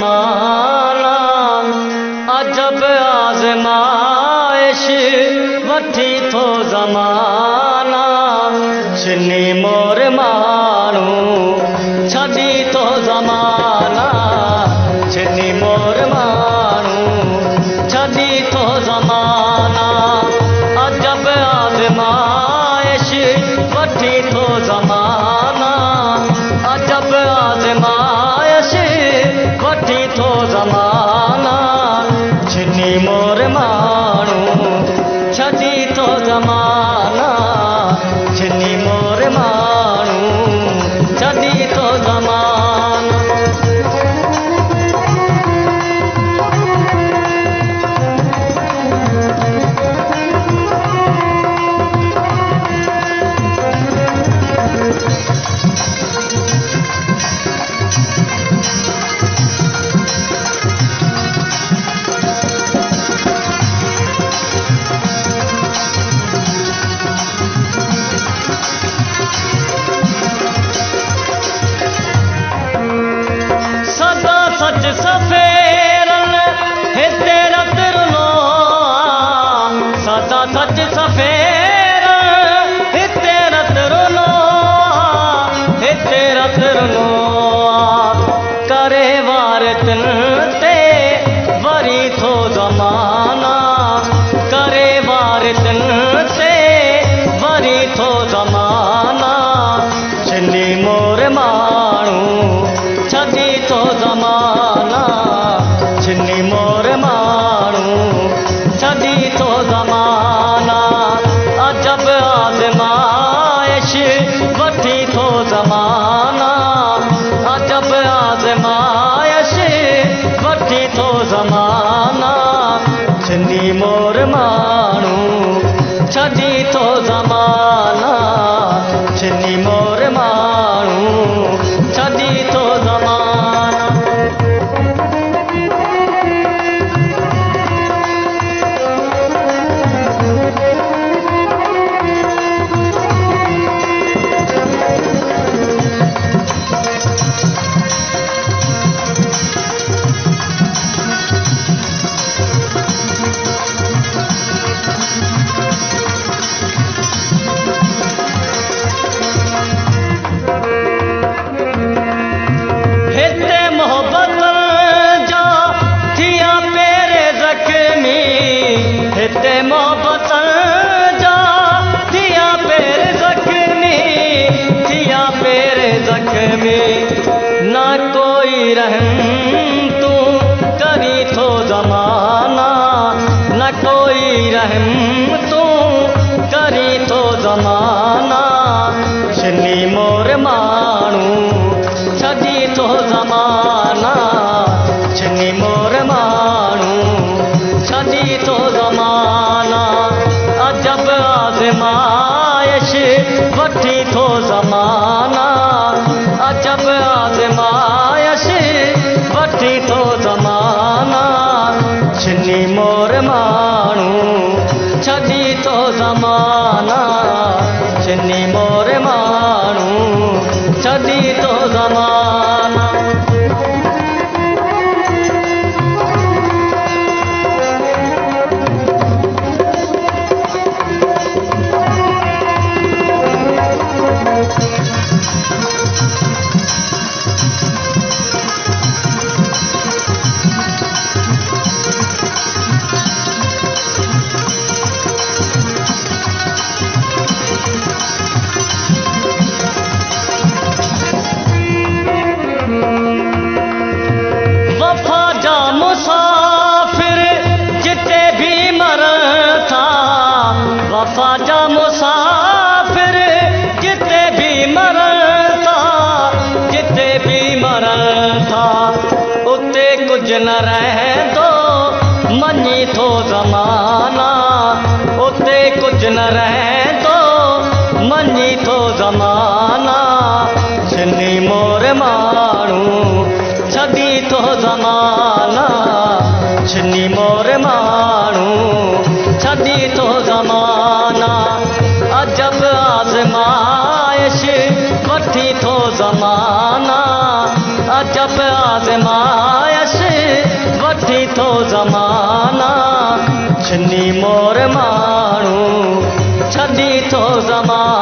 ज़माना अजब आज़माइश वठी थो ज़माना छिनी मोर माण्हू छॾी थो ज़माना छिनी मोर माण्हू छॾी थो ज़माना अजब आज़माइश वठी थो ज़माना अजब आज़माइश वठी थो ज़माना छिनी मोर माण्हू छॾी थो ज़माना छिनी मोर माण्हू छॾी थो ज़माना सच सफ़ेरन हिते रत रुनो सदा सच सफ़ेरन हिते रत रुनो हिते रत रुनो करे वार तिन ते वरी थो ज़माना करे वार तिन ते वरी थो ज़माना छिनी मोर माण्हू छॾी थो ज़माना छिनी मोर माण्हू छॾी थो ज़माना अजब आज़माइश वठी थो ज़माना अजब आज़माइश वठी थो ज़माना छिनी मोर माण्हू छॾी थो ज़माना छिनी मोर माण्हू छॾी थो ज़माना हिते मोहब्बत जा थिया पेर ज़ख्मी थिया पेर ज़ख्मी न कोई रहम तू करी थो ज़माना न कोई रहम तू करी थो ज़माना छिनी मोर माण्हू छॾी थो ज़माना छिनी मोर माण्हू छॾी थो ज़माना अजब आज़माइश वठी थो ज़माना अजब आज़माइश वठी थो ज़माना छिनी मोर माण्हू छॾी थो ज़माना छिनी मोर माण्हू छॾी थो ज़माना मुसाफिर जिते भी मरण था वफा जा मुसाफिर जिते भी मरण था जिते भी मरण था उते कुछ न रहंदो मञी थो ज़माना उते कुछ न रहंदो मञी थो ज़माना छिनी मोर माण्हू छॾी थो ज़माना छिनी मोर माण्हू छॾी थो ज़माना अजब आज़माइश वठी थो ज़माना अजब आज़माइश वठी थो ज़माना छिनी मोर माण्हू छॾी थो ज़माना